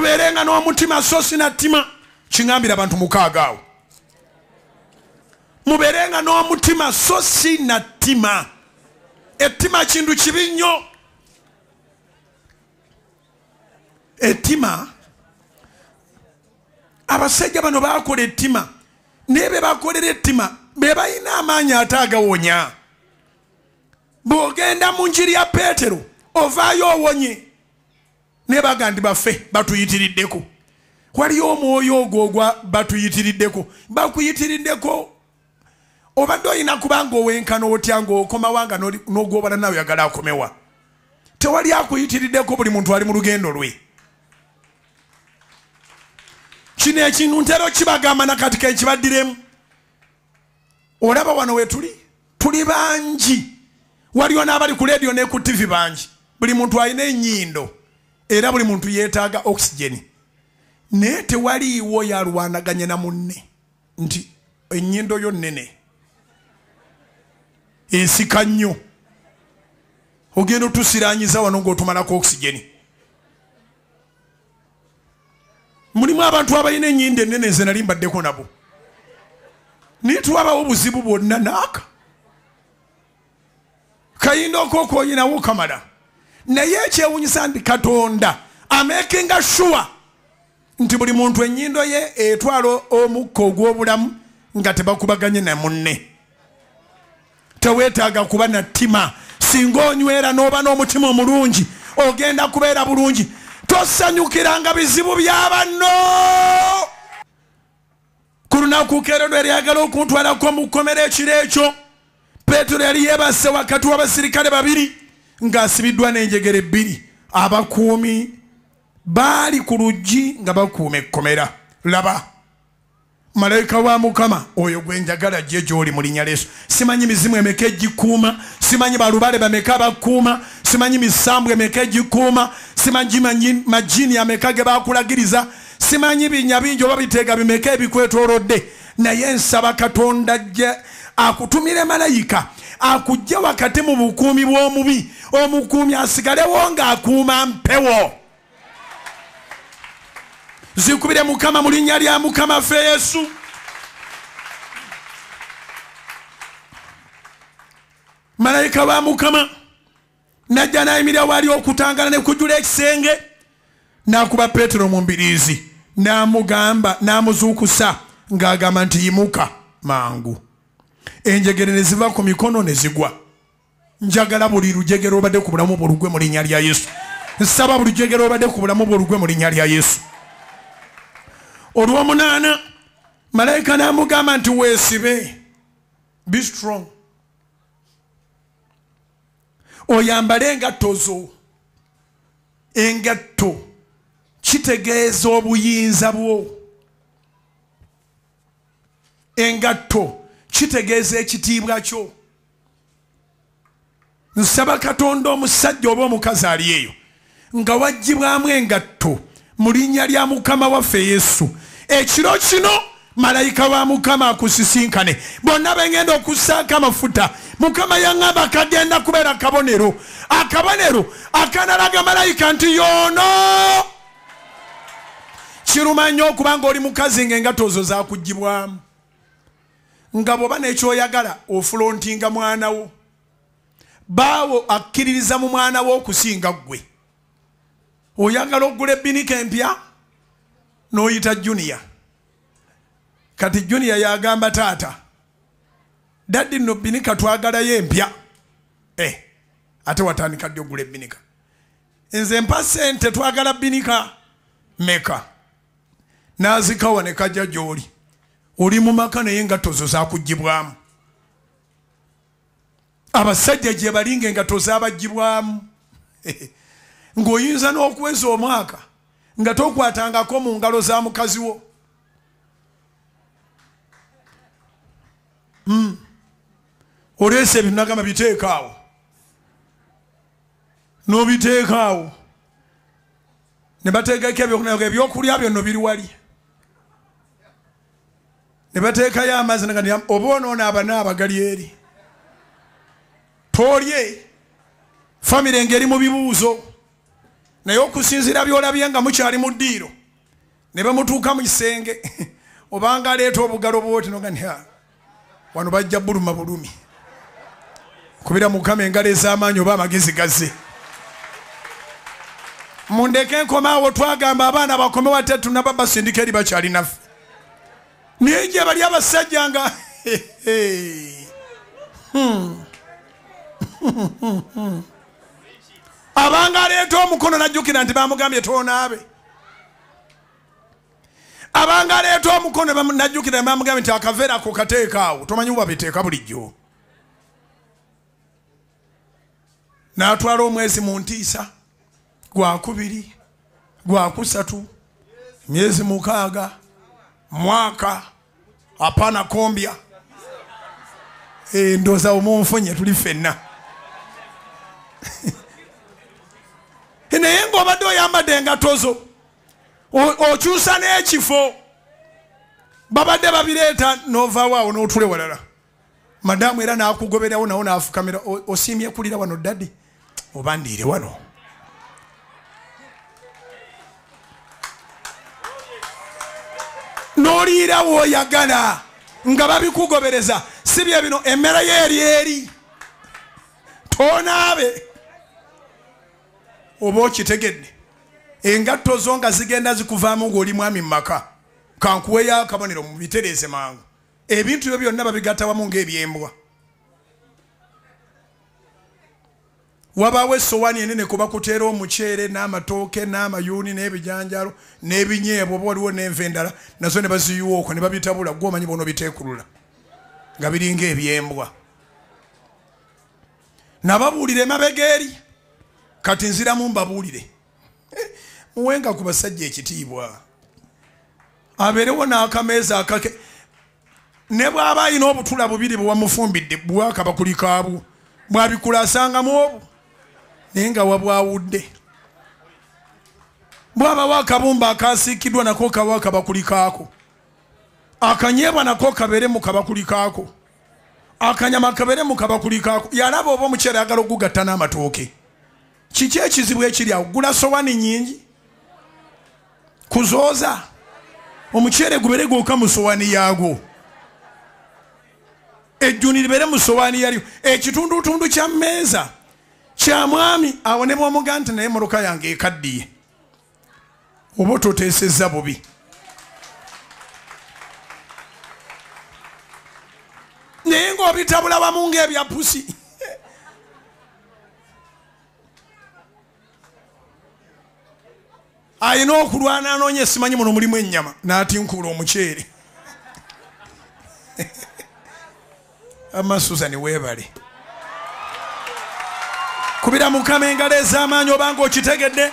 tuberenga n'omutima so sinattima kingambira abantu mukaaga awo muberenga n'omutima so sinattima ettima kintu kibi nnyo ettima abasajja bano bakola ettima nebe bakolera ettima be balina amaanyi ate agawonya bw'ogenda mu njiri ya Peetero ovaayo owonye ne bagandi baffe batuyitiriddeko waliyo omwoyo ogwo ogwa batuyitiriddeko bakuyitiriddeko obadde olina kubanga owenkana otya ng'okomawanga n'ogwobala nawe oyagala akomewa tewali akuyitiriddeko buli muntu ali mu lugendo lwe kino ekintu ntera okibagamba nakati kenkibaddiremu olaba wano we tuli bangi waliyo n'abali ku leediyo ne ku TV bangi buli muntu alina ennyindo era buli muntu yeetaaga oxygeni naye tewaliiwo yalwanaganye na munne nti ennyindo yo nnene ensika nnyo ogenda otusiranyiza wano ng'otumalako oxygeni mulimu abantu abalina ennyindo ennene nze nali mbaddeko nabo naye twabawo obuzibu bwonna naaka kayindo okookoyinawo kamala naye ekyewunyisa nti Katonda amakinga sure nti buli muntu ennyindo ye etwala omukka ogw'obulamu nga tebakubaganye na munne teweetaaga kuba na ttima singa onywera n'oba n'omutima omulungi ogenda kubeera bulungi tosanyukiranga bizibu bya banno ku lunaku keero lweryagala okuntwalako mu kkomera ekiro ekyo Peetero yali yeebase wakati w'abasirikale babiri ng'asibiddwa n'enjegere bbiri abakuumi baali ku luggi nga bakuuma ekkomera laba malayika wa Mukama oyo gwe njagala ajje gy'oli mu linnya Yesu simanyi mizimu emeka egikuuma simanyi balubale bameka bakuuma simanyi misambu emeka egikuuma simanyi majini ameka ge bakulagiriza simanyi binnya bingi oba biteega bimeka ebikwetoolodde naye nsaba Katonda ajje akutumire malayika akujja wakati mu bukuumi bw'omubi omukuumi asigalewo ng'akuuma mpewo zikubire Mukama mu linnya lya Mukama ffe Yesu malayika wa Mukama najja n'ayimirira wali okutangana ne kujjula ekisenge n'akuba Peetero mu mbiriizi n'amugamba n'amuzuukusa ng'agamba nti yimuka mangu enjegere ne ziva ku mikono ne zigwa njagala buli lujegere obadde ku bulamu bw'olugwe mu linnya lya Yesu nsaba buli lujegere obadde ku bulamu bw'olugwe mu linnya lya Yesu olw'omunaana malayika n'amugamba nti weesibe be strong oyambale engatto zo engatto kitegeeza obuyinza bwo engatto kitegeeza ekitiibwa kyo nsaba Katonda omusajja oba omukazi ali eyo nga waggyibwamu engatto mu linnya lya Mukama waffe Yesu ekiro kino malayika wa Mukama akusisinkane bonna bengenda okussaako amafuta Mukama yaŋŋamba kagenda kubeera akabonero akanalaga malayika nti yoono kiruma nnyo okubanga oli mukazi ng'engatto zo zaakuggyibwamu nga bw'oba n'ekyoyagala ofulontinga mwana wo baawo akkiririza mu mwana wo okusinga ggwe oyagala okugula ebbinika empya n'oyita Junior kati Junior yagamba taata daddi nno bbinika twagalayo empya ate watandika ddi ogula ebbinika nze mpa ssente twagala bbinika meka n'azikawa ne kajja gy'oli oli mu maka naye engatto zo zaakuggyibwamu abasajja gye balinga engatto zaabaggyibwamu ng'oyinza n'okuweza omwaka nga tokwatangako mu ngalo za mukazi wo oleese ebintu nagamba biteekaawo n'obiteekaawo ne bateekako ebyokulya byonno biri wali ne bateekayo amazzi oba onoonaaba n'abagali eri tolye famire ngeri mu bibuuzo naye okusinziira byolabye nga mukyali mu ddiiro ne bamutuuka mu kisenge obanga aleeta obugalo bwoti nogania wano bajja buluma bulumi kubira mukama engalo ez'amaanyi oba amagezi gazze. Mundeke enkomaawo twagamba abaana bakomewa tetuna babasindika eri bakyali naffe naye gye bali abasajja nga abanga aleeta omukono najjukira nti bamugambye toonaabe. Abanga aleeta omukono najjukira bamugambye nti akaveera ako kateeka awo tomanyi bwe babiteeka bulijjo. N'atwala omwezi mu ntiisa gwakubiri gwakusatu myezi 6 mwaka apana kombya ndoza omunfunye tuli ffenna naye ng'obadde oyambadde engato zo okyusa n'ekifo babadde babireeta n'ovaawo awo n'otule walala madamu era n'akugoberawo nawo n'afukamira osiimye kulira wano daddi oba ndiire wano. N'oliira w'oyagala nga babikugobereza si bye bino emmere ye eri toonaabe oba okitegedde engatto zo nga zigenda zikuvaamu ng'oli mwami mu maka kankuweyo akabonero mu bitereeze mangu ebintu byo byonna babigatta wamu ng'ebyembwa. Wabaawo essowaani enene kuba kuteera omuceere n'amatooke n'amayuuni n'ebijanjalo n'ebinyeebwa oba waliwo n'enva endala nazo ne baziyiwa okwo ne babitabula gwe omanyi bono biteekulula nga biringa ebyembwa. Nababuulira emabega eri kati nziramu mbabuulire muwenga ku basajja ekitiibwa abeerewo n'akameeza akake ne bw'aba alina obutula bubiri bwe wamufumbidde bwaka bakulikaabu bwabikula asangamu obu naye nga wabwawudde bwabawo akabumba akasiikiddwa nako kawa kabakulikaako akanyeebwa nako kabeere mu kabakulikaako akanyama kabeere mu kabakulikaako yalaba oba omukyere ayagala okugatta n'amatooke. Kiki ekizibu ekiri awo? Gula sowani nyingi kuzooza omukyere gubeere gwokka mu sowani yaagwo ejjuni libeere mu sowani yaliyo ekitundutundu kya mmeeza kya mwami awo ne bw'omuga nti naye mmotoka yange ekaddiye oba toteesezza bubi. Naye ng'obitabula wamu ng'ebya pusi ayina okulwana anoonye simanyi muno mulimu ennyama n'atinkuula omuceere Amasuzani weebale kubira mukama engalo ez'amaanyi obanga okitegedde